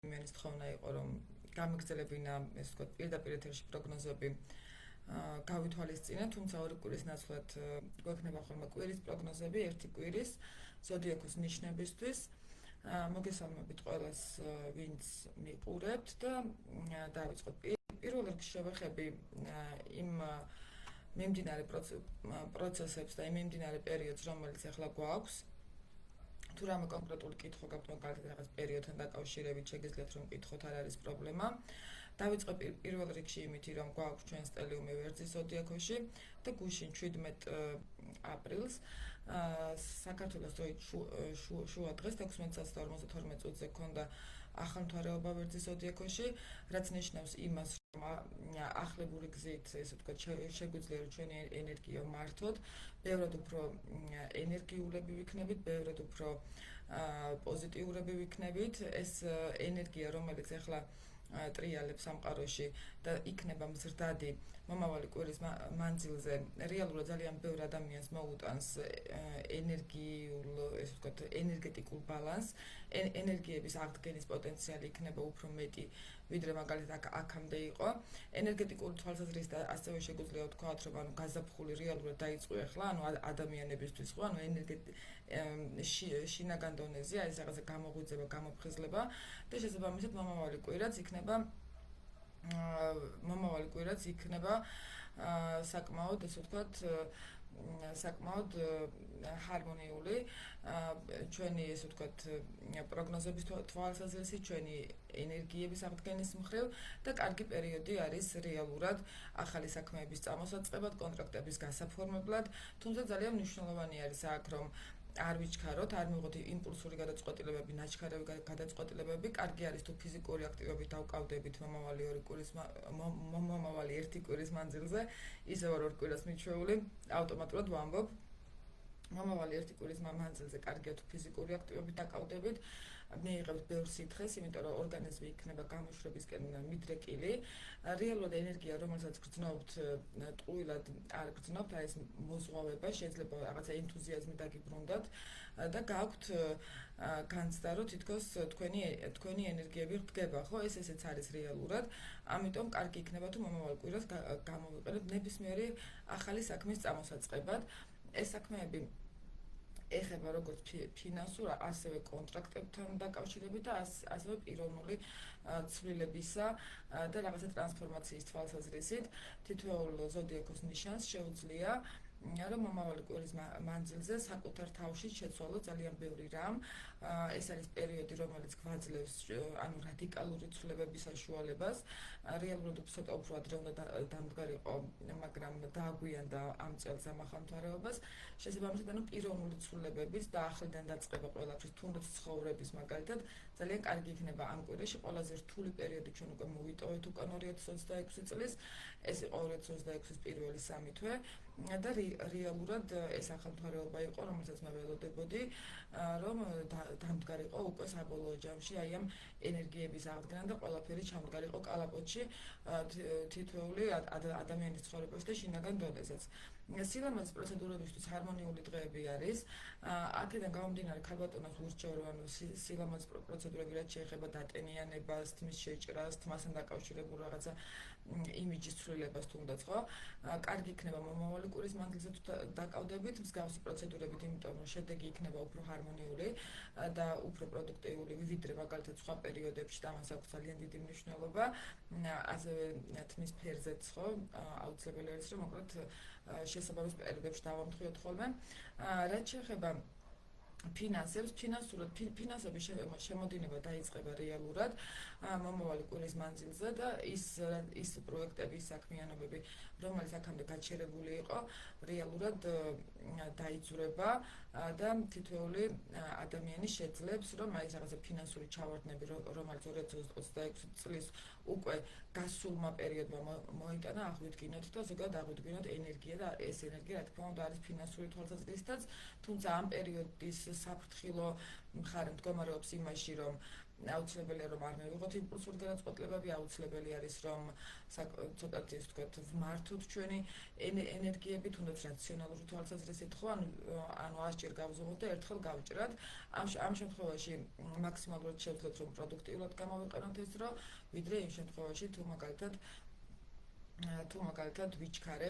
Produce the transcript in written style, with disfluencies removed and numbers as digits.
მენის თხოვნა იყო რომ გამიგრძელებინა ეს ვთქვათ პირდაპირ ეთერში პროგნოზები გავითვალისწინეთ, თუმცა ორი კვირის ნაცვლად გვექნება ხოლმე კვირის პროგნოზები, ერთი კვირის ზოდიაქოს ნიშნებისთვის. მოგესალმებით ყველას, ვინც მიყურებთ და დავიწყოთ. პირველ რიგში შევეხები იმ მიმდინარე პროცესებს და იმ მიმდინარე პერიოდს, რომელიც ახლა გვაქვს. თუ რამე კონკრეტული კითხვა გაქვთ მაგალითად რაღაც პერიოდთან დაკავშირებით, შეგიძლიათ რომ კითხოთ, არ არის პრობლემა. დავიწყე პირველ რიგში იმითი, რომ გვაქვს ჩვენ სტელიუმი ვერძის ზოდიაქოში და გუშინ 17 აპრილს საქართველოს დროით შუა დღეს 16:52 წუთზე გქონდა ახალმთვარეობა ვერძის ზოდიაქოში, რაც ნიშნავს იმას, რომ ახლებური გზით, ესე ვთქვათ, შეგვიძლია რომ ჩვენი ენერგია მართოთ, ბევრად უფრო ენერგიულები ვიქნებით, ბევრად უფრო პოზიტიურები ვიქნებით. ეს ენერგია, რომელიც ახლა ტრიალებს სამყაროში და იქნება მზრდადი მომავალი კვირის მანძილზე, რეალურად ძალიან ბევრ ადამიანს მოუტანს ენერგიულ, ესე ვთქვათ, ენერგეტიკულ ბალანსს. ენერგიების აღდგენის პოტენციალი იქნება უფრო მეტი, ვიდრე მაგალითად აქამდე იყო. ენერგეტიკული თვალსაზრისით ასევე შეგვიძლია ვთქვათ, რომ ანუ გაზაფხული რეალურად დაიწყო ახლა, ანუ ადამიანებისთვის ხო, ანუ შინაგან დონეზე არის რაღაცა გამოღვიძება, გამოფხიზლება და შესაბამისად მომავალი კვირაც იქნება საკმაოდ, ესე ვთქვათ, საკმაოდ ჰარმონიული ჩვენი, ესე ვთქვათ, პროგნოზების თვალსაზრისით, ჩვენი ენერგიების აღდგენის მხრივ და კარგი პერიოდი არის რეალურად ახალი საქმეების წამოსაწყებად, კონტრაქტების გასაფორმებლად, თუმცა ძალიან მნიშვნელოვანი არის აქ, რომ არ ვიჩქაროთ, არ მივიღოთ იმპულსური გადაწყვეტილებები, ნაჩქარევი გადაწყვეტილებები. კარგი არის თუ ფიზიკური აქტივობით დავკავდებით მომავალი ერთი კვირის მანძილზე, ისევ ორ კვირას მიჩვეული, ავტომატურად ვამბობ. მომავალი ერთი კვირის მანძილზე კარგია თუ ფიზიკური აქტივობით დაკავდებით, მიიღებთ ბევრ სითხეს, იმიტომ რომ ორგანიზმი იქნება გამოშვებისკენ მიდრეკილი. რეალურად ენერგია, რომელსაც გრძნობთ, ტყუილად არ გრძნობთ, ეს მოზღვავება, შეიძლება რაღაცა ენთუზიაზმი დაგიბრუნდათ და გაქვთ განცდა, რომ თითქოს თქვენი ენერგიები ღვდგება, ხო? ესეც არის რეალურად. ამიტომ კარგი იქნება თუ მომავალ კვირას გამოვიყენებთ ნებისმიერი ახალი საქმის წამოსაწყებად. ეს საქმეები ეხება როგორც ფინანსურ, ასევე კონტრაქტებთან დაკავშირებით და ასევე პიროვნული ცვლილებისა და რაღაცა ტრანსფორმაციის თვალსაზრისით. თითოეულ ზოდიაქოს ნიშანს შეუძლია რომ მომავალი კვირის მანძილზე საკუთარ თავში შეცვალო ძალიან ბევრი რამ. ეს არის პერიოდი, რომელიც გვაძლევს ანუ რადიკალური ცვლილებების საშუალებას. რეალურად ცოტა უფრო ადრე უნდა დამდგარიყო, მაგრამ დააგვიანდა ამ წელს ამ ახალმთვარეობას. შესაბამისად, ანუ პიროვნული ცვლილებების და ახლიდან დაწყება ყველაფრის, თუნდაც ცხოვრების მაგალითად, ძალიან კარგი იქნება ამ კვირაში. ყველაზე რთული პერიოდი ჩვენ უკვე მოვიტოვეთ უკან 2026 წლის. ეს იყო 2026-ის პირველი 3 თვე და რეალურად ეს ახალმთვარეობა იყო, რომელსაც მე ველოდებოდი, რომ დამდგარიყო უკვე საბოლოო ჯამში აი ამ ენერგიების აღდგენა და ყველაფერი ჩამდგარიყო კალაპოტში თითოეული ადამიანის ცხოვრებაში და შინაგან დონეზეც. სილამაზის პროცედურებისთვის ჰარმონიული დღეები არის. აქედან გამომდინარე ქალბატონებს ურჩევ, რომ სილამაზის პროცედურები რაც შეეხება დატენიანებას, თმის შეჭრას, თმასთან დაკავშირებულ რაღაცა იმიჯის ცვლილებას თუნდაც, ხო? კარგი იქნება მომავალი კვირის მანძილზე თუ დაკავდებით მსგავსი პროცედურებით, იმიტომ რომ შედეგი იქნება უფრო ჰარმონიული და უფრო პროდუქტიული, ვიდრე მაგალითად სხვა პერიოდებში და ამას აქვს ძალიან დიდი მნიშვნელობა. ასევე თმის ფერზეც, ხო? აუცილებელი არის, რომ მოკლედ შესაბამის პერიოდებში დავამტყიოთ ხოლმე. რაც შეეხება ფინანსების შემოდინება დაიწყება რეალურად მომავალი კვირის მანძილზე და ის პროექტები, ის საქმიანობები, რომელიც აქამდე გაჩერებული იყო, რეალურად დაიძვრება და თითოეული ადამიანი შეძლებს, რომ აი რაღაცა ფინანსური ჩავარდნები, რომელიც 2026 წლის უკვე გასულმა პერიოდმა მოიტანა, აღვიდგინოთ და ზოგადად აღვიდგინოთ ენერგია და ეს ენერგია, რა თქმა უნდა, არის ფინანსური თვალსაზრისითაც, თუმცა ამ პერიოდის საფრთხილო მხარე მდგომარეობს იმაში, რომ აუცილებელია რომ არ მივიღოთ იმპულსური განაცხადებები, აუცილებელი არის რომ ცოტათი ისე ვთქვათ ვმართოთ ჩვენი ენერგიები, თუნდაც რაციონალური თვალსაზრისით ხო, ანუ 100-ჯერ გავზომოთ და ერთხელ გავჭრათ. ამ შემთხვევაში მაქსიმალურად შევძლოთ რომ პროდუქტიულად გამოვიყენოთ ეს დრო, ვიდრე იმ შემთხვევაში თუ მაგალითად ვიჩქარებ